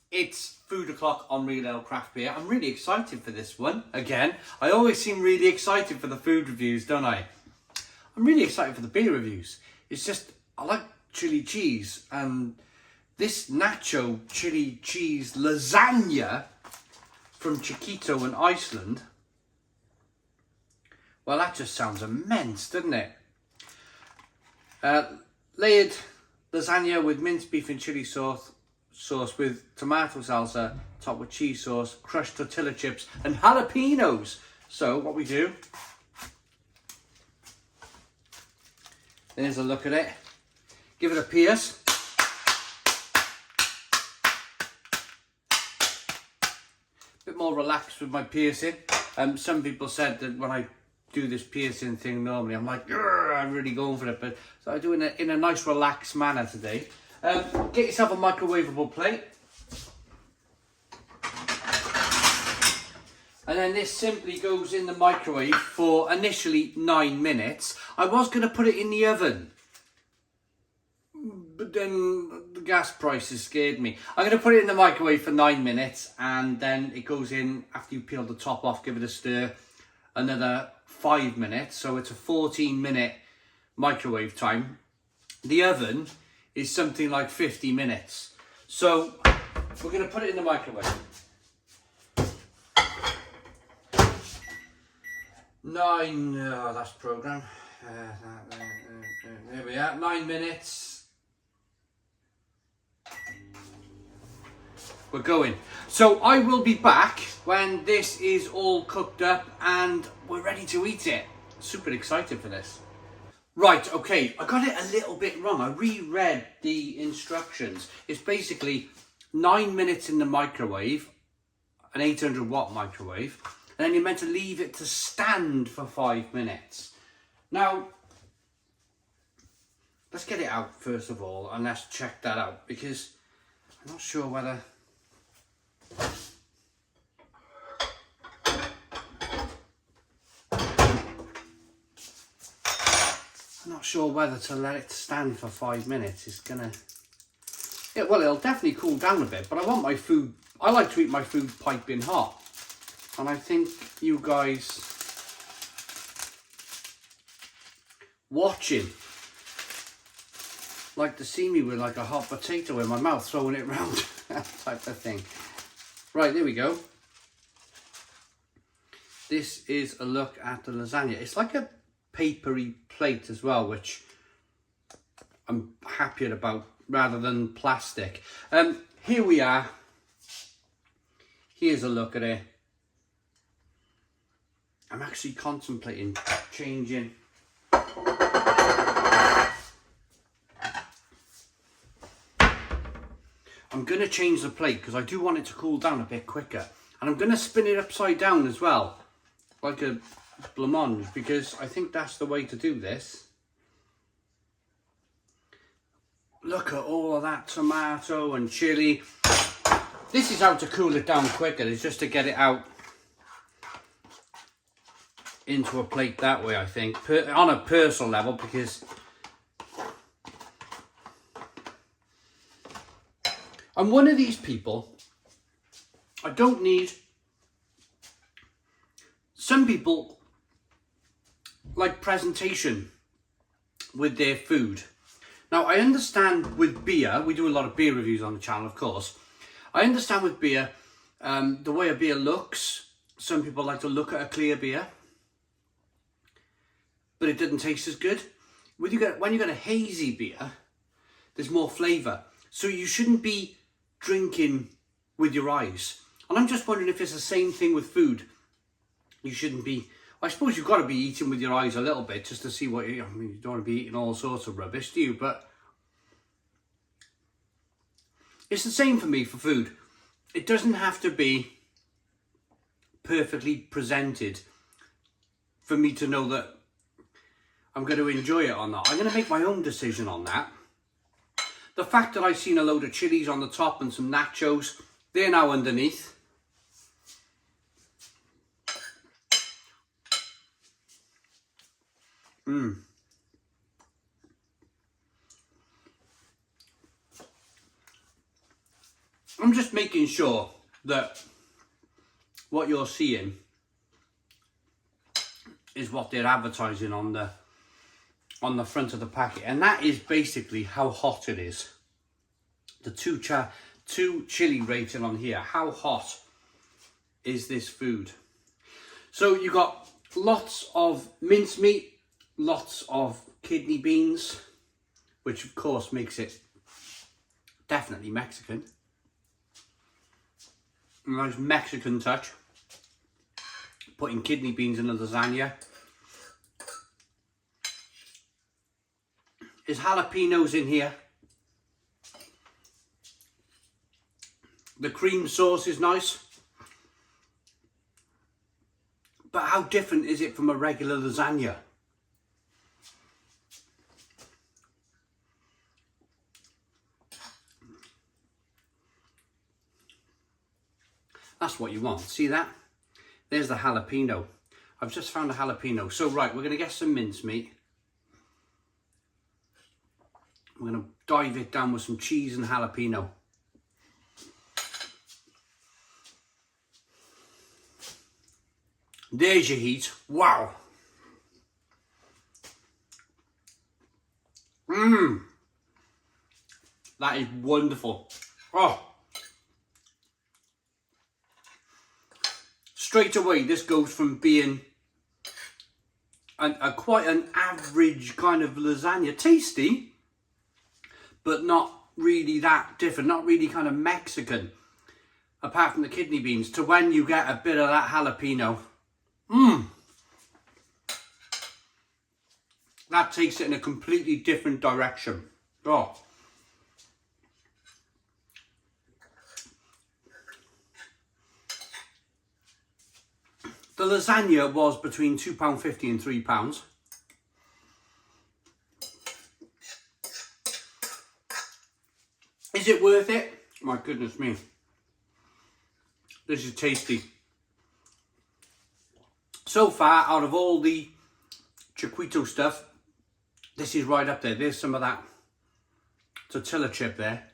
It's Food O'Clock on Real Ale Craft Beer. I'm really excited for this one. Again, I always seem really excited for the food reviews, don't I? I'm really excited for the beer reviews. It's just, I like chili cheese, and this Nacho Chilli cheese lasagna from Chiquito in Iceland, well, that just sounds immense, doesn't it? Layered lasagna with minced beef and chili sauce with tomato salsa, topped with cheese sauce, crushed tortilla chips and jalapenos. So what we do, there's a look at it, give it a pierce. Bit more relaxed with my piercing. Some people said that when I do this piercing thing normally, I'm like, I'm really going for it, but so I do it in a nice relaxed manner today. Get yourself a microwavable plate, and then this simply goes in the microwave for initially 9 minutes. I was going to put it in the oven, but then the gas prices scared me. I'm going to put it in the microwave for 9 minutes, and then it goes in after you peel the top off, give it a stir, another 5 minutes, so it's a 14-minute microwave time. The oven is something like 50 minutes. So we're going to put it in the microwave. 9, that's program. There we are, 9 minutes. We're going. So I will be back when this is all cooked up and we're ready to eat it. Super excited for this. Right, okay, I got it a little bit wrong. I reread the instructions. It's basically 9 minutes in the microwave, an 800 watt microwave, and then you're meant to leave it to stand for 5 minutes. Now, let's get it out first of all, and let's check that out, because I'm not sure whether... I'm not sure whether to let it stand for 5 minutes. It's gonna... Yeah, well, it'll definitely cool down a bit, but I want my food... I like to eat my food piping hot. And I think you guys watching like to see me with like a hot potato in my mouth, throwing it around, that type of thing. Right, there we go. This is a look at the lasagna. It's like a papery plate as well, which I'm happier about rather than plastic. Here we are. Here's a look at it. I'm actually contemplating changing. I'm going to change the plate because I do want it to cool down a bit quicker. And I'm going to spin it upside down as well, like a blancmange, because I think that's the way to do this. Look at all of that tomato and chili. This is how to cool it down quicker, is just to get it out into a plate that way, I think, on a personal level, because I'm one of these people. I don't need... Some people like presentation with their food. Now, I understand with beer, we do a lot of beer reviews on the channel, of course. I understand with beer, the way a beer looks. Some people like to look at a clear beer, but it doesn't taste as good. When you get a hazy beer, there's more flavour. So you shouldn't be drinking with your eyes. And I'm just wondering if it's the same thing with food. You shouldn't be... I suppose you've got to be eating with your eyes a little bit just to see what you... I mean, you don't want to be eating all sorts of rubbish, do you? But it's the same for me for food. It doesn't have to be perfectly presented for me to know that I'm going to enjoy it or not. I'm going to make my own decision on that. The fact that I've seen a load of chilies on the top and some nachos, they're now underneath. I'm just making sure that what you're seeing is what they're advertising on the front of the packet, and that is basically how hot it is. The two chili rating on here. How hot is this food? So you got lots of mincemeat, lots of kidney beans, which of course makes it definitely Mexican. A nice Mexican touch. Putting kidney beans in a lasagna. There's jalapenos in here. The cream sauce is nice. But how different is it from a regular lasagna? That's what you want. See that? There's the jalapeno. I've just found a jalapeno. So right, we're going to get some mincemeat. We're going to dive it down with some cheese and jalapeno. There's your heat. Wow. That is wonderful. Oh. Straight away, this goes from being quite an average kind of lasagna. Tasty, but not really that different. Not really kind of Mexican, apart from the kidney beans, to when you get a bit of that jalapeno. That takes it in a completely different direction. Oh. The lasagna was between £2.50 and £3. Is it worth it? My goodness me. This is tasty. So far, out of all the Chiquito stuff, this is right up there. There's some of that tortilla chip there.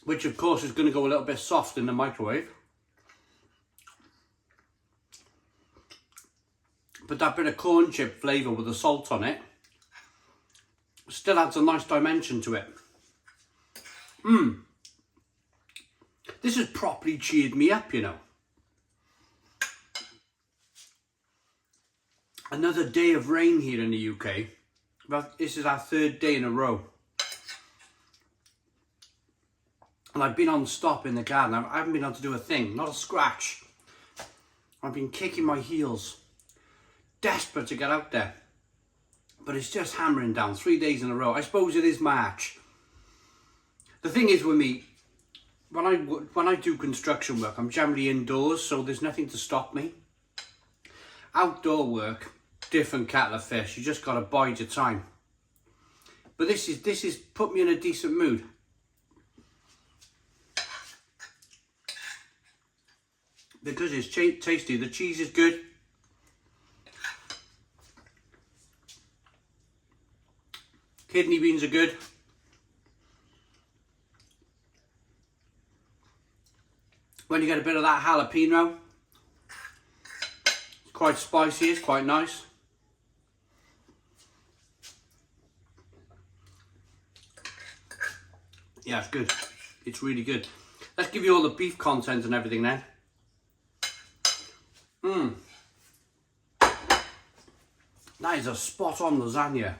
Which of course is going to go a little bit soft in the microwave. But that bit of corn chip flavour with the salt on it still adds a nice dimension to it. This has properly cheered me up, you know. Another day of rain here in the UK. But this is our third day in a row. And I've been on stop in the garden. I haven't been able to do a thing, not a scratch. I've been kicking my heels, desperate to get out there. But it's just hammering down 3 days in a row. I suppose it is March. The thing is with me, when I do construction work, I'm generally indoors, so there's nothing to stop me. Outdoor work, different kettle of fish. You just got to bide your time. But this is put me in a decent mood. Because it's tasty, the cheese is good. Kidney beans are good. When you get a bit of that jalapeno, it's quite spicy, it's quite nice. Yeah, it's good. It's really good. Let's give you all the beef content and everything then. That is a spot on lasagna.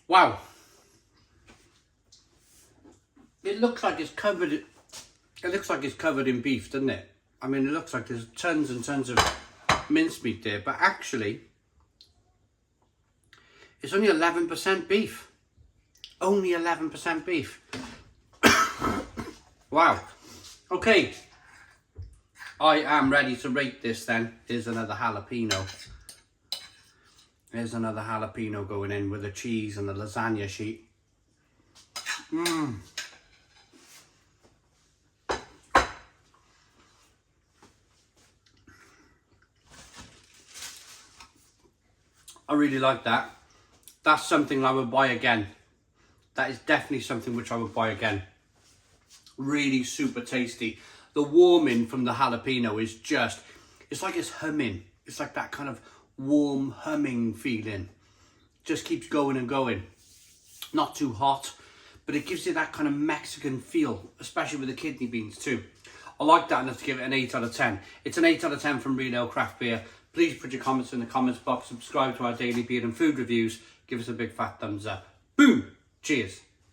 Wow. It looks like it's covered. It looks like it's covered in beef, doesn't it? I mean, it looks like there's tons and tons of mincemeat there, but actually, it's only 11% beef. Only 11% beef. Wow. Okay. I am ready to rate this then. Here's another jalapeno. There's another jalapeno going in with the cheese and the lasagna sheet. I really like that. That's something I would buy again. That is definitely something which I would buy again. Really super tasty. The warming from the jalapeno is just, it's like it's humming. It's like that kind of warm humming feeling. Just keeps going and going. Not too hot, but it gives you that kind of Mexican feel, especially with the kidney beans too. I like that enough to give it an 8 out of 10. It's an 8 out of 10 from Real Ale Craft Beer. Please put your comments in the comments box. Subscribe to our daily beer and food reviews. Give us a big fat thumbs up. Boom! Cheers.